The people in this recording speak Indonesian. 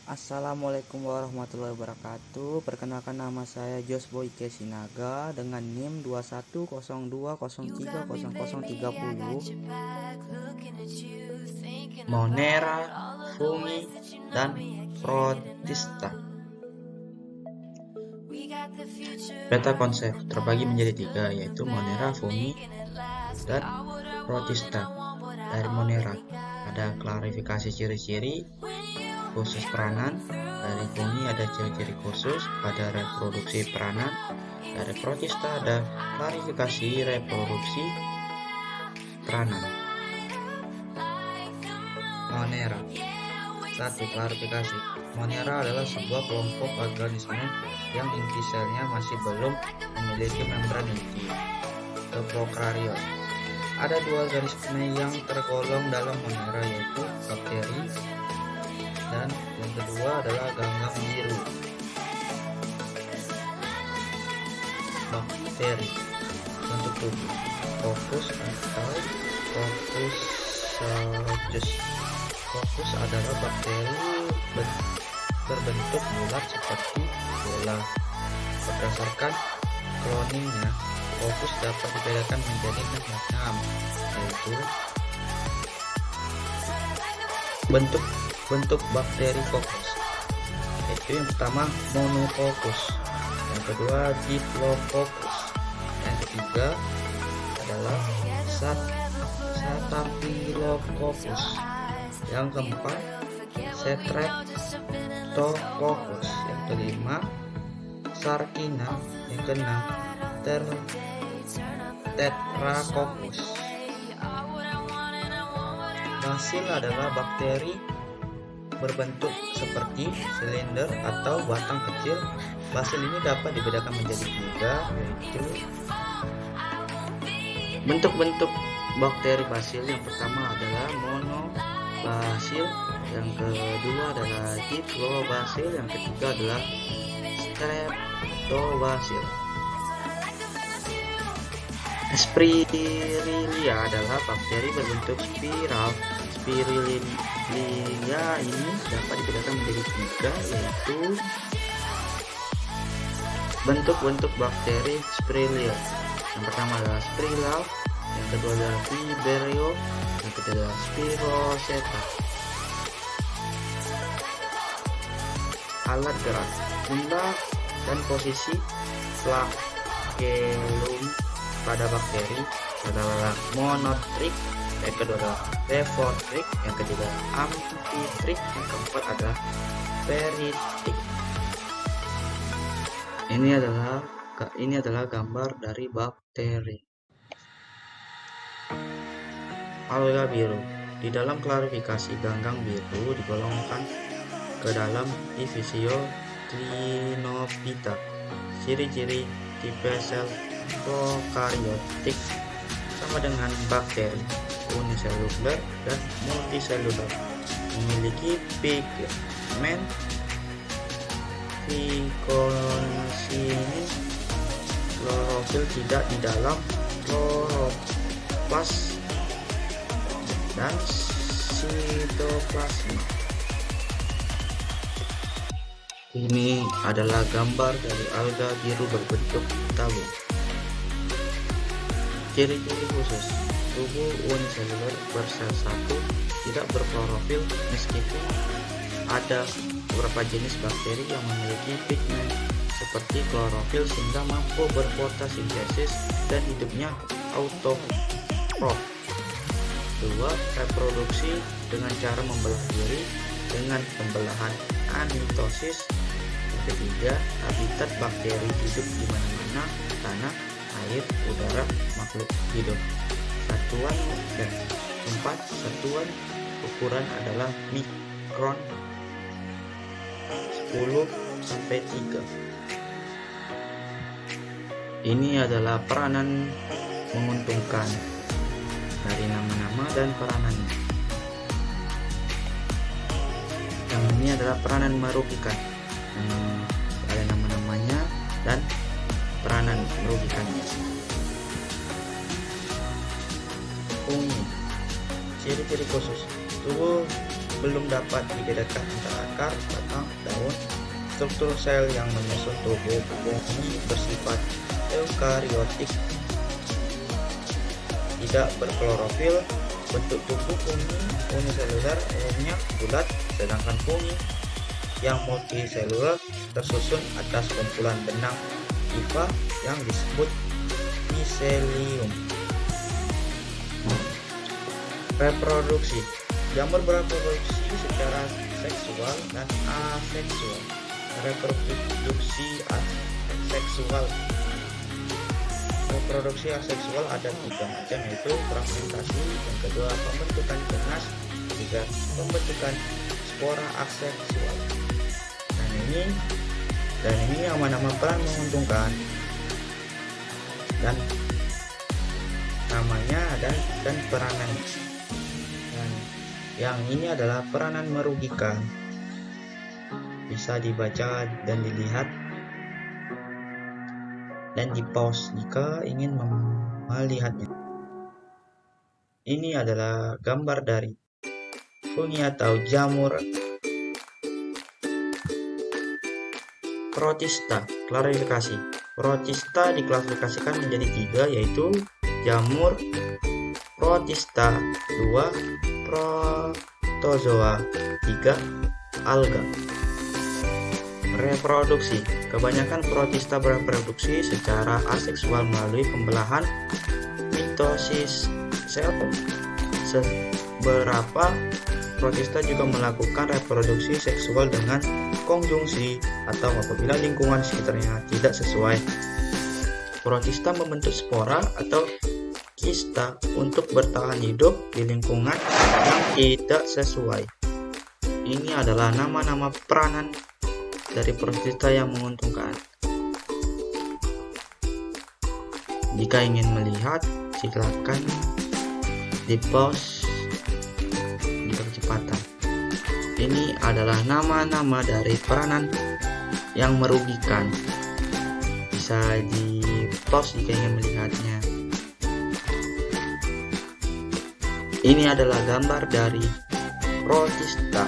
Assalamualaikum warahmatullahi wabarakatuh. Perkenalkan, nama saya Josboy Kesinaga dengan NIM 2102030030. Monera, Fumi, dan Protista. Peta konsep terbagi menjadi tiga, yaitu Monera, Fumi, dan Protista. Dari Monera ada klarifikasi ciri-ciri khusus peranan. Dari Fumi ada ciri-ciri khusus pada reproduksi peranan. Dari Protista ada klarifikasi reproduksi peranan. Monera. 1. Klarifikasi. Monera adalah sebuah kelompok organisme yang inti selnya masih belum memiliki membran inti atau prokariot. Ada dua organisme yang tergolong dalam Monera, yaitu bakteri dan yang kedua adalah ganggang biru. Bakteri. Bentuk tubuh Coccus atau Coccusaugus. Coccus adalah bakteri berbentuk bulat seperti bola. Berdasarkan cloningnya, Coccus dapat dibedakan menjadi 6 macam, yaitu bentuk bakteri Coccus, yaitu yang pertama Monococcus, yang kedua Diplococcus, yang ketiga adalah Staphylococcus, yang keempat Streptococcus, yang kelima Sarcina, yang keenam Tetracoccus. Basil adalah bakteri berbentuk seperti silinder atau batang kecil. Basil ini dapat dibedakan menjadi tiga, yaitu bentuk-bentuk bakteri basil. Yang pertama adalah monobasil, yang kedua adalah diplobasil, yang ketiga adalah streptobasil. Spirilia adalah bakteri berbentuk spiral. Spirilia ini dapat dibedakan menjadi tiga, yaitu bentuk-bentuk bakteri Spirilia. Yang pertama adalah Spirillum, yang kedua adalah Vibrio, yang ketiga adalah Spiroseta. Alat gerak. Jumlah dan posisi flagellum pada bakteri adalah monotrik, yang kedua adalah refotrik, yang ketiga amfitrik, yang keempat adalah peritik. Ini adalah gambar dari bakteri. Alga biru. Di dalam klarifikasi, ganggang biru digolongkan ke dalam divisio Clinophyta. Ciri-ciri tipe sel prokaryotik sama dengan bakteri, uniseluler dan multiseluler, memiliki pigmen phycosinin, klorofil tidak di dalam kloroplas dan sitoplasma. Ini adalah gambar dari alga biru berbentuk tabung. Ciri-ciri khusus. Tubuh uniseluler bersel satu, tidak berklorofil, meskipun ada beberapa jenis bakteri yang memiliki pigmen seperti klorofil sehingga mampu berfotosintesis dan hidupnya autotrof. 2. Reproduksi dengan cara membelah diri dengan pembelahan amitosis. Yang ketiga, habitat bakteri hidup di mana-mana, tanah, air, udara, makhluk hidup. Satuan dan 4. Satuan ukuran adalah mikron 10 sampai 3. Ini adalah peranan menguntungkan dari nama-nama dan peranannya. Yang ini adalah peranan merugikan. Ada nama-namanya dan peranan merugikannya. Fumi. Ciri-ciri khusus. Tubuh belum dapat dibedakan antara akar, batang, daun. Struktur sel yang menyusun tubuh fungi bersifat eukariotik, tidak berklorofil. Bentuk tubuh fungi uniseluler umumnya bulat, sedangkan fungi yang multiseluler tersusun atas kumpulan benang hifa yang disebut miselium. Reproduksi. Jamur bereproduksi secara seksual dan aseksual. Reproduksi aseksual ada 3 macam, yaitu fragmentasi, yang kedua pembentukan tunas, ketiga pembentukan spora aseksual. Dan ini nama-nama peran menguntungkan dan namanya dan peranan. Dan yang ini adalah peranan merugikan. Bisa dibaca dan dilihat dan di pause jika ingin melihatnya. Ini adalah gambar dari fungi atau jamur Protista. Klasifikasi. Protista diklasifikasikan menjadi 3, yaitu jamur Protista, 2 protozoa, 3 alga. Reproduksi. Kebanyakan protista bereproduksi secara aseksual melalui pembelahan mitosis sel. Beberapa protista juga melakukan reproduksi seksual dengan konjungsi atau apabila lingkungan sekitarnya tidak sesuai. Protista membentuk spora atau kista untuk bertahan hidup di lingkungan yang tidak sesuai. Ini adalah nama-nama peranan dari protista yang menguntungkan. Jika ingin melihat, silakan di pause di percepatan. Ini adalah nama-nama dari peranan yang merugikan. Bisa di pause jika ingin melihatnya. Ini adalah gambar dari protista.